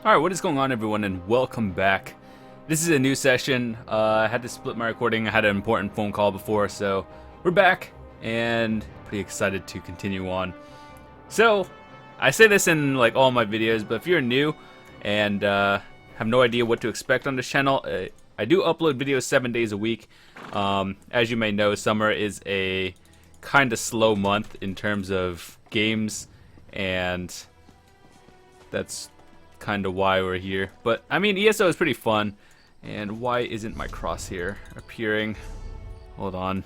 Alright, what is going on, everyone, and welcome back. This is a new session. I had to split my recording. I had an important phone call before, so we're back and pretty excited to continue on. So, I say this in like all my videos, but if you're new and have no idea what to expect on this channel, I do upload videos 7 days a week. As you may know, summer is a kind of slow month in terms of games, and that's kind of why we're here. But I mean, ESO is pretty fun. And why isn't my crosshair appearing? Hold on.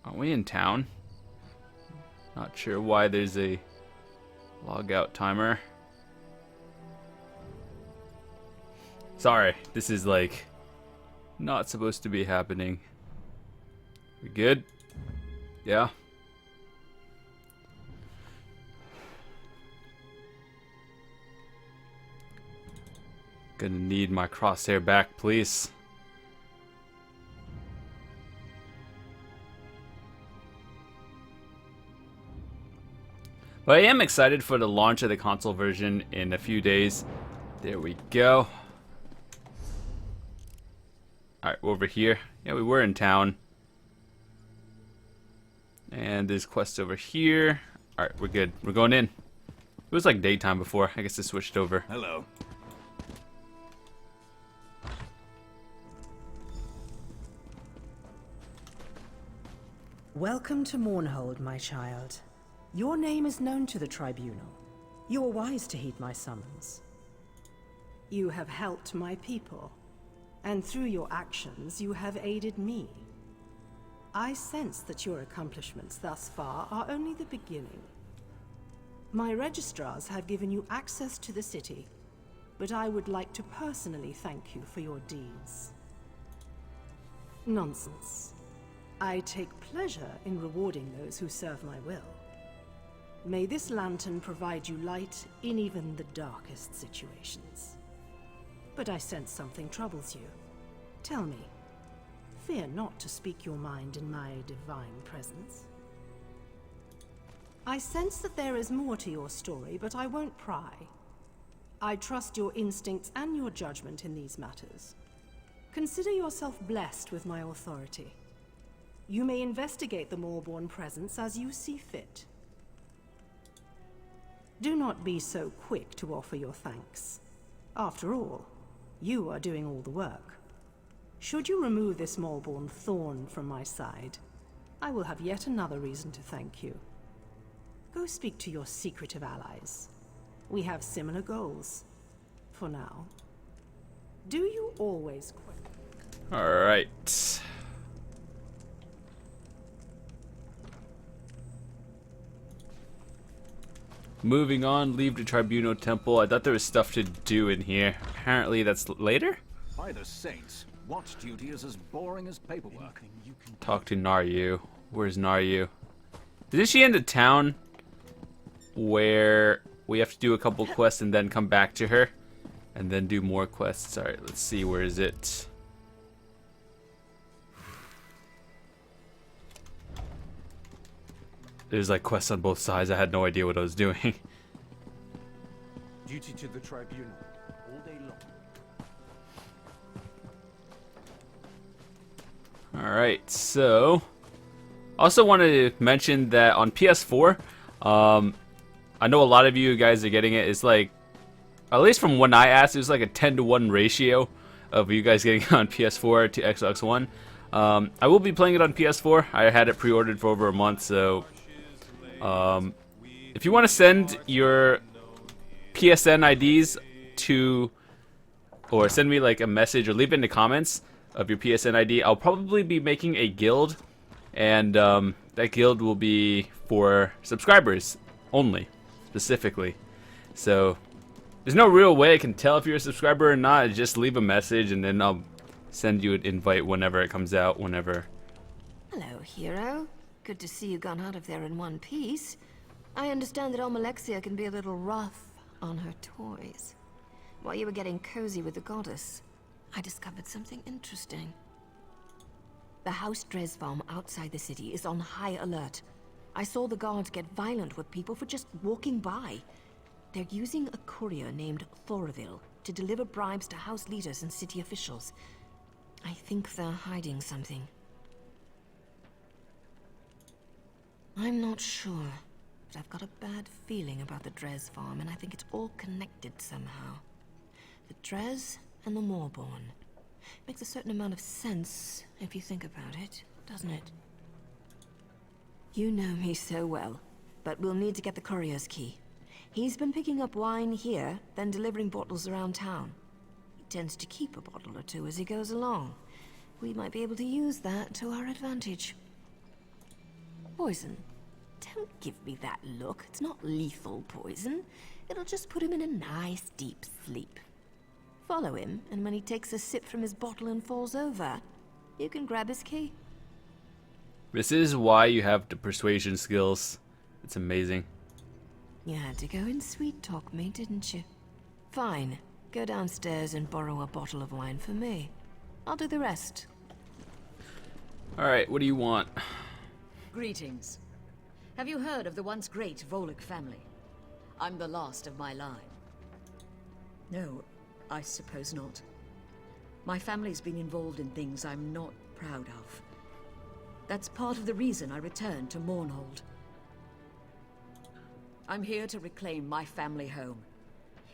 Are we in town? Not sure why there's a logout timer. Sorry, this is like not supposed to be happening. We good? Yeah. Gonna need my crosshair back, please. But I am excited for the launch of the console version in a few days. There we go. Alright, over here. Yeah, we were in town. And there's quests over here. Alright, we're good. We're going in. It was like daytime before. I guess it switched over. Hello. Welcome to Mournhold, my child. Your name is known to the Tribunal. You are wise to heed my summons. You have helped my people, and through your actions, you have aided me. I sense that your accomplishments thus far are only the beginning. My registrars have given you access to the city, but I would like to personally thank you for your deeds. Nonsense. I take pleasure in rewarding those who serve my will. May this lantern provide you light in even the darkest situations. But I sense something troubles you. Tell me, fear not to speak your mind in my divine presence. I sense that there is more to your story, but I won't pry. I trust your instincts and your judgment in these matters. Consider yourself blessed with my authority. You may investigate the Moorborn presence as you see fit. Do not be so quick to offer your thanks. After all, you are doing all the work. Should you remove this Moorborn thorn from my side, I will have yet another reason to thank you. Go speak to your secretive allies. We have similar goals. For now. Do you always quit? Alright. Moving on, leave the Tribunal Temple. I thought there was stuff to do in here. Apparently that's later? By the saints, what duty is as boring as paperwork? Talk to Naryu. Where's Naryu? Isn't she in the town where we have to do a couple quests and then come back to her? And then do more quests. Alright, let's see. Where is it? There's like quests on both sides. I had no idea what I was doing. Duty to the Tribunal, all day long. Alright, so also wanted to mention that on PS4, I know a lot of you guys are getting it. It's like, at least from when I asked, it was like a 10-to-1 ratio of you guys getting it on PS4 to Xbox One. I will be playing it on PS4. I had it pre-ordered for over a month, so if you want to send your PSN IDs to, or send me like a message or leave it in the comments of your PSN ID, I'll probably be making a guild, and that guild will be for subscribers only, specifically. So there's no real way I can tell if you're a subscriber or not. Just leave a message and then I'll send you an invite whenever it comes out, whenever. Hello, hero. Good to see you gone out of there in one piece. I understand that ALMALEXIA can be a little rough on her toys. While you were getting cozy with the goddess, I discovered something interesting. The House Dresfarm outside the city is on high alert. I saw the guards get violent with people for just walking by. They're using a courier named Thoraville to deliver bribes to house leaders and city officials. I think they're hiding something. I'm not sure, but I've got a bad feeling about the Drez farm, and I think it's all connected somehow. The Drez and the Moorborn. Makes a certain amount of sense if you think about it, doesn't it? You know me so well, but we'll need to get the courier's key. He's been picking up wine here, then delivering bottles around town. He tends to keep a bottle or two as he goes along. We might be able to use that to our advantage. Poison. Don't give me that look. It's not lethal poison. It'll just put him in a nice deep sleep. Follow him, and when he takes a sip from his bottle and falls over, you can grab his key. This is why you have the persuasion skills. It's amazing. You had to go and sweet talk me, didn't you? Fine. Go downstairs and borrow a bottle of wine for me. I'll do the rest. Alright, what do you want? Greetings. Have you heard of the once great Volek family? I'm the last of my line. No, I suppose not. My family's been involved in things I'm not proud of. That's part of the reason I returned to Mournhold. I'm here to reclaim my family home.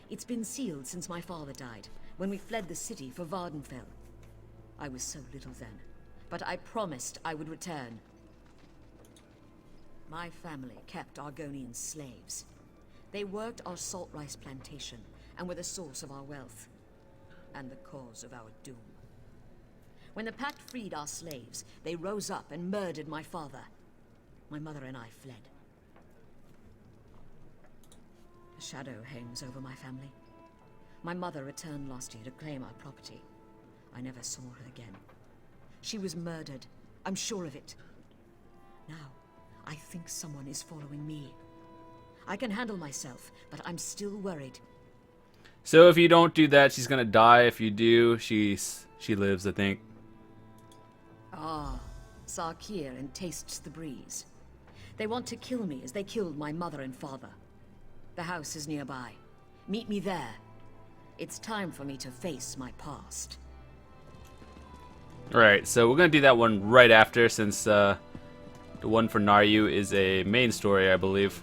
It's been sealed since my father died, when we fled the city for Vardenfell. I was so little then, but I promised I would return. My family kept Argonian slaves. They worked our salt rice plantation and were the source of our wealth, and the cause of our doom. When the Pact freed our slaves, they rose up and murdered my father. My mother and I fled. A shadow hangs over my family. My mother returned last year to claim our property. I never saw her again. She was murdered. I'm sure of it. Now, I think someone is following me. I can handle myself, but I'm still worried. So if you don't do that, she's gonna die. If you do, she lives, I think. Ah, Sarkir and tastes the breeze. They want to kill me as they killed my mother and father. The house is nearby. Meet me there. It's time for me to face my past. Alright, so we're gonna do that one right after, since the one for Naryu is a main story, I believe.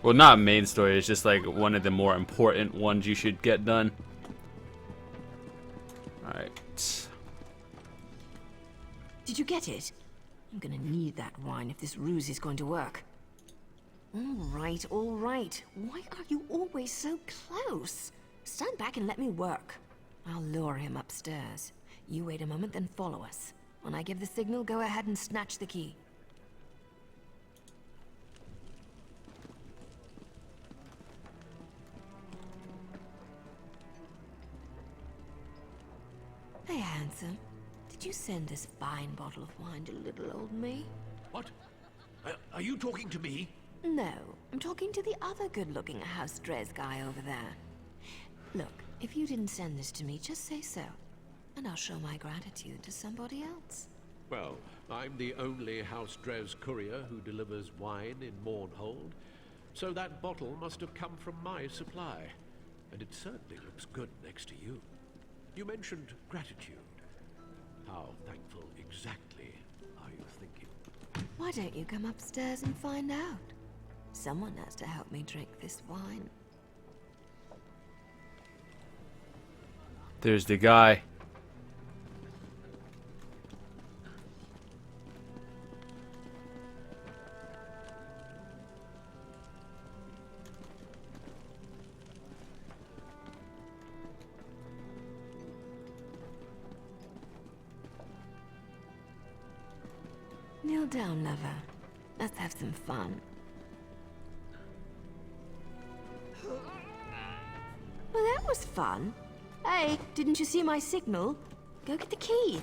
Well, not main story, it's just like one of the more important ones you should get done. Alright. Did you get it? I'm gonna need that wine if this ruse is going to work. All right. Why are you always so close? Stand back and let me work. I'll lure him upstairs. You wait a moment, then follow us. When I give the signal, go ahead and snatch the key. Hey, handsome. Did you send this fine bottle of wine to little old me? What? Are you talking to me? No, I'm talking to the other good-looking House Drez guy over there. Look, if you didn't send this to me, just say so. And I'll show my gratitude to somebody else. Well, I'm the only House Drez courier who delivers wine in Mournhold, so that bottle must have come from my supply. And it certainly looks good next to you. You mentioned gratitude. How thankful exactly are you thinking? Why don't you come upstairs and find out? Someone has to help me drink this wine. There's the guy. Kneel down, lover. Let's have some fun. Well, that was fun. Hey, didn't you see my signal? Go get the key.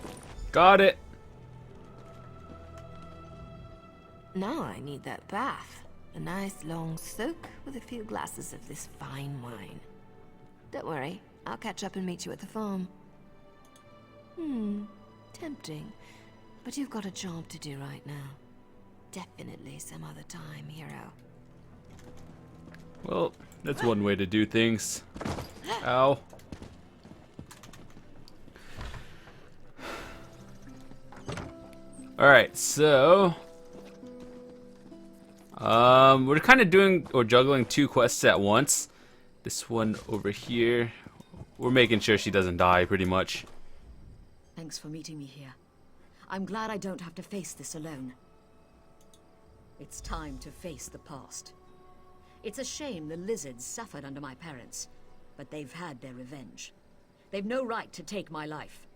Got it. Now I need that bath. A nice long soak with a few glasses of this fine wine. Don't worry, I'll catch up and meet you at the farm. Tempting. But you've got a job to do right now. definitely some other time, hero. Well, that's one way to do things. Ow. Alright, so we're kind of doing or juggling 2 quests at once. This one over here, we're making sure she doesn't die pretty much. Thanks for meeting me here. I'm glad I don't have to face this alone. It's time to face the past. It's a shame the lizards suffered under my parents, but they've had their revenge. They've no right to take my life.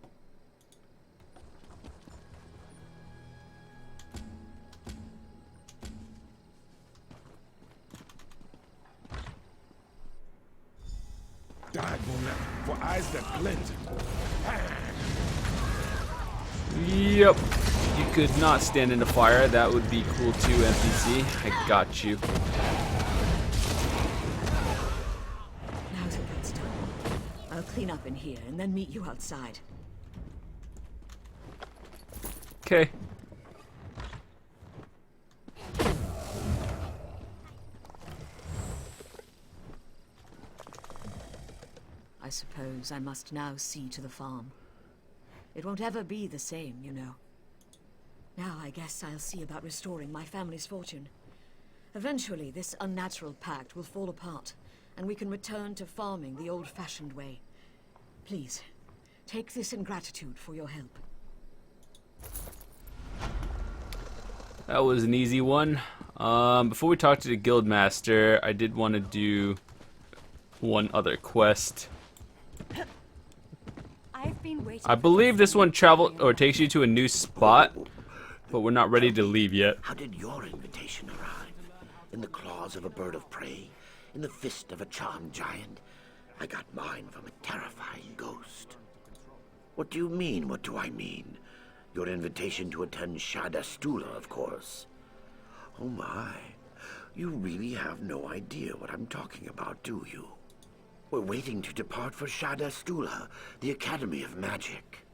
Dragonborn for eyes that glint. Yep. You could not stand in the fire. That would be cool too, NPC. I got you. Now that that's done, I'll clean up in here and then meet you outside. Okay. I suppose I must now see to the farm. It won't ever be the same, you know. Now I guess I'll see about restoring my family's fortune. Eventually, this unnatural pact will fall apart, and we can return to farming the old-fashioned way. Please, take this in gratitude for your help. That was an easy one. Before we talk to the guildmaster, I did want to do one other quest. I believe this one takes you to a new spot, but we're not ready to leave yet. How did your invitation arrive? In the claws of a bird of prey? In the fist of a charmed giant? I got mine from a terrifying ghost. What do you mean, what do I mean? Your invitation to attend Shada Stula, of course. Oh my, you really have no idea what I'm talking about, do you? We're waiting to depart for Shada Stula, the Academy of Magic.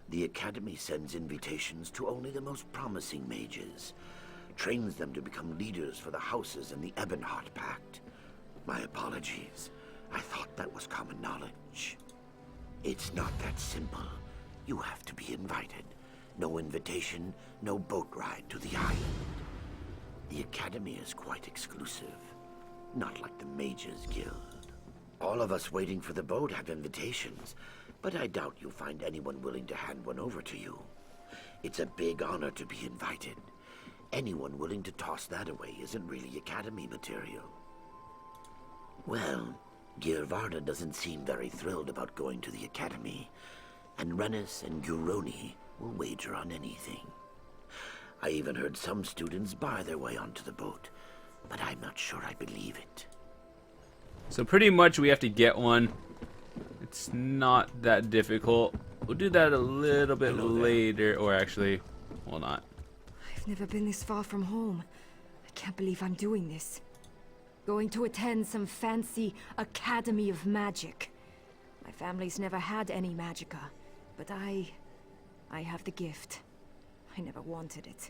The Academy sends invitations to only the most promising mages, trains them to become leaders for the houses in the Ebonheart Pact. My apologies. I thought that was common knowledge. It's not that simple. You have to be invited. No invitation, no boat ride to the island. The Academy is quite exclusive, not like the Mages Guild. All of us waiting for the boat have invitations, but I doubt you'll find anyone willing to hand one over to you. It's a big honor to be invited. Anyone willing to toss that away isn't really Academy material. Well, Girvarda doesn't seem very thrilled about going to the Academy, and Rennis and Guroni will wager on anything. I even heard some students buy their way onto the boat, but I'm not sure I believe it. So pretty much we have to get one. It's not that difficult. We'll do that a little bit later, or actually, well, not. I've never been this far from home. I can't believe I'm doing this. Going to attend some fancy Academy of Magic. My family's never had any magicka, but I have the gift. I never wanted it.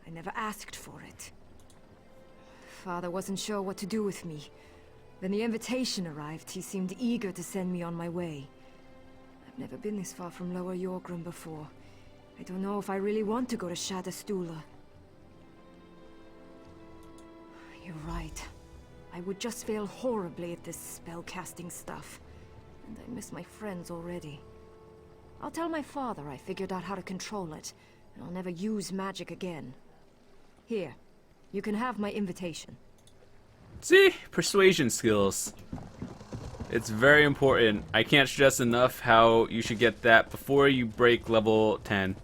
I never asked for it. Father wasn't sure what to do with me. When the invitation arrived, he seemed eager to send me on my way. I've never been this far from Lower Yorgrim before. I don't know if I really want to go to Shada Stula. You're right. I would just fail horribly at this spellcasting stuff. And I miss my friends already. I'll tell my father I figured out how to control it, and I'll never use magic again. Here, you can have my invitation. See? Persuasion skills. It's very important. I can't stress enough how you should get that before you break level 10.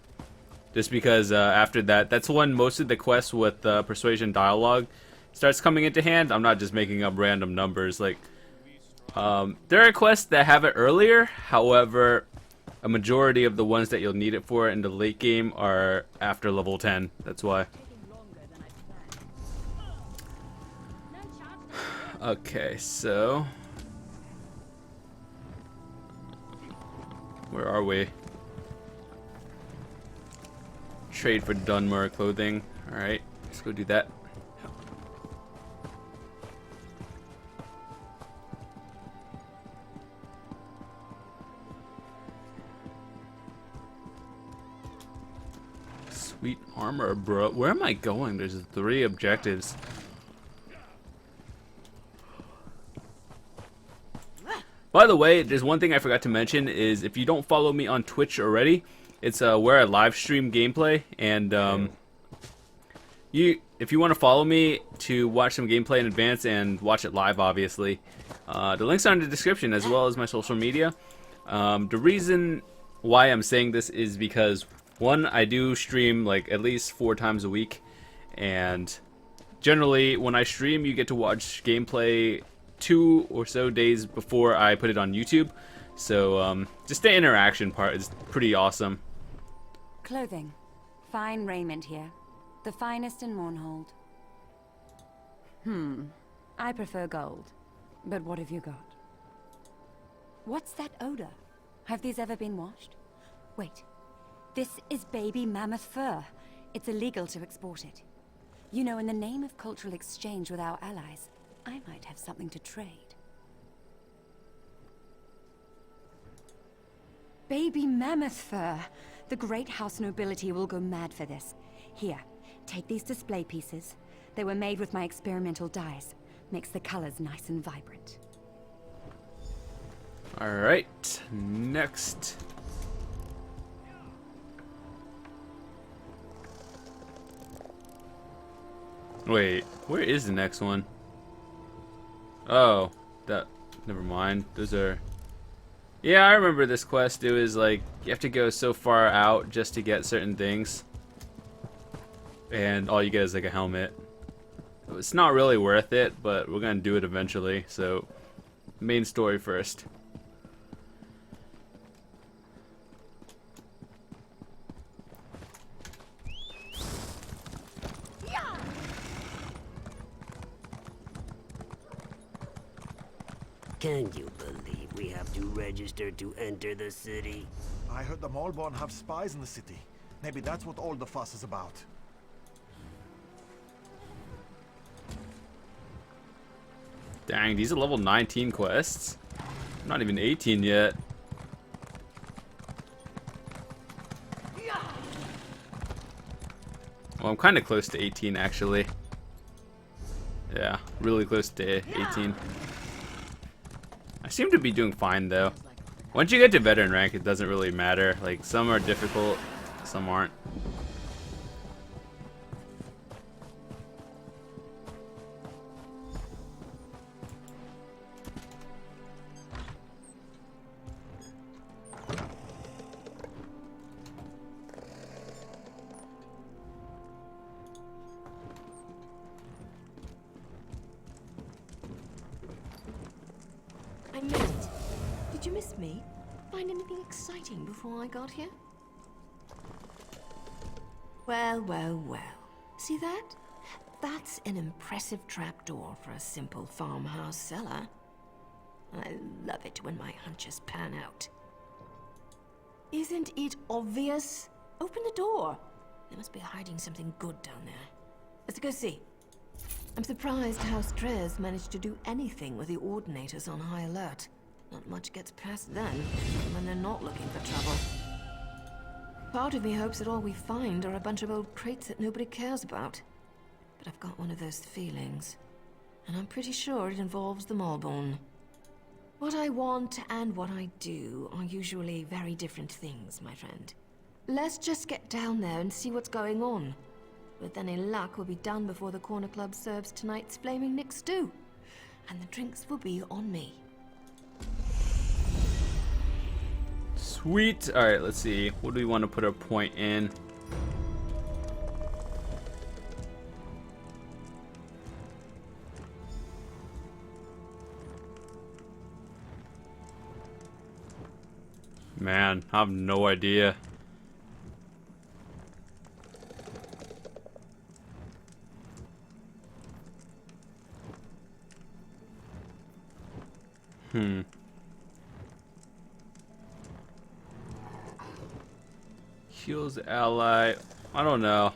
Just because after that, that's when most of the quests with persuasion dialogue starts coming into hand. I'm not just making up random numbers. Like, there are quests that have it earlier. However, a majority of the ones that you'll need it for in the late game are after level 10. That's why. Okay, so where are we? Trade for Dunmer clothing. Alright, let's go do that. Sweet armor, bro. Where am I going? There's 3 objectives. By the way, there's one thing I forgot to mention is if you don't follow me on Twitch already, it's where I live stream gameplay, and if you want to follow me to watch some gameplay in advance and watch it live, obviously, the links are in the description as well as my social media. The reason why I'm saying this is because, one, I do stream like at least 4 times a week, and generally when I stream you get to watch gameplay 2 or so days before I put it on YouTube. So just the interaction part is pretty awesome. Clothing. Fine raiment here. The finest in Mournhold. I prefer gold. But what have you got? What's that odor? Have these ever been washed? Wait. This is baby mammoth fur. It's illegal to export it. You know, in the name of cultural exchange with our allies, I might have something to trade. Baby mammoth fur. The great house nobility will go mad for this. Here, take these display pieces. They were made with my experimental dyes. Makes the colors nice and vibrant. Alright, next. Wait, where is the next one? Oh, never mind. Those are... Yeah, I remember this quest. It was like, you have to go so far out just to get certain things. And all you get is like a helmet. It's not really worth it, but we're gonna do it eventually, so... Main story first. Can you believe we have to register to enter the city? I heard the Malborn have spies in the city. Maybe that's what all the fuss is about. Dang, these are level 19 quests. I'm not even 18 yet. Well, I'm kind of close to 18 actually. Yeah, really close to 18. I seem to be doing fine though. Once you get to veteran rank, it doesn't really matter. Like, some are difficult, some aren't. I missed it. Did you miss me? Find anything exciting before I got here? Well, well, well. See that? That's an impressive trapdoor for a simple farmhouse cellar. I love it when my hunches pan out. Isn't it obvious? Open the door. There must be hiding something good down there. Let's go see. I'm surprised House Trez managed to do anything with the Ordinators on high alert. Not much gets past them when they're not looking for trouble. Part of me hopes that all we find are a bunch of old crates that nobody cares about. But I've got one of those feelings. And I'm pretty sure it involves the Malborn. What I want and what I do are usually very different things, my friend. Let's just get down there and see what's going on. With any luck, we'll be done before the Corner Club serves tonight's Flaming Nick stew. And the drinks will be on me. Sweet. Alright, let's see. What do we want to put our point in? Man, I have no idea. Heals ally. I don't know.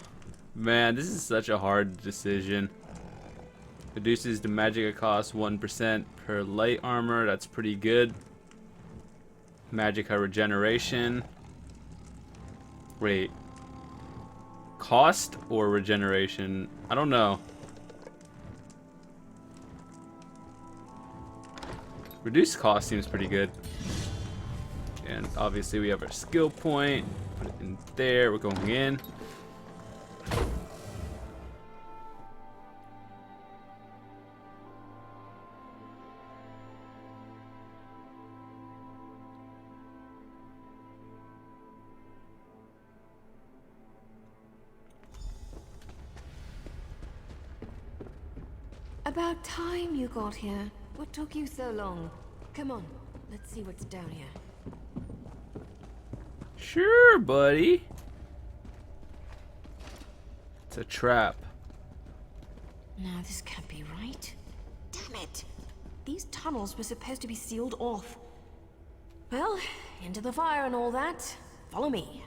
Man, this is such a hard decision. Reduces the magicka cost 1% per light armor. That's pretty good. Magicka regeneration. Wait. Cost or regeneration? I don't know. Reduced cost seems pretty good. And obviously we have our skill point. Put it in there. We're going in. About time you got here. What took you so long? Come on, let's see what's down here. Sure, buddy. It's a trap. No, this can't be right. Damn it! These tunnels were supposed to be sealed off. Well, into the fire and all that. Follow me.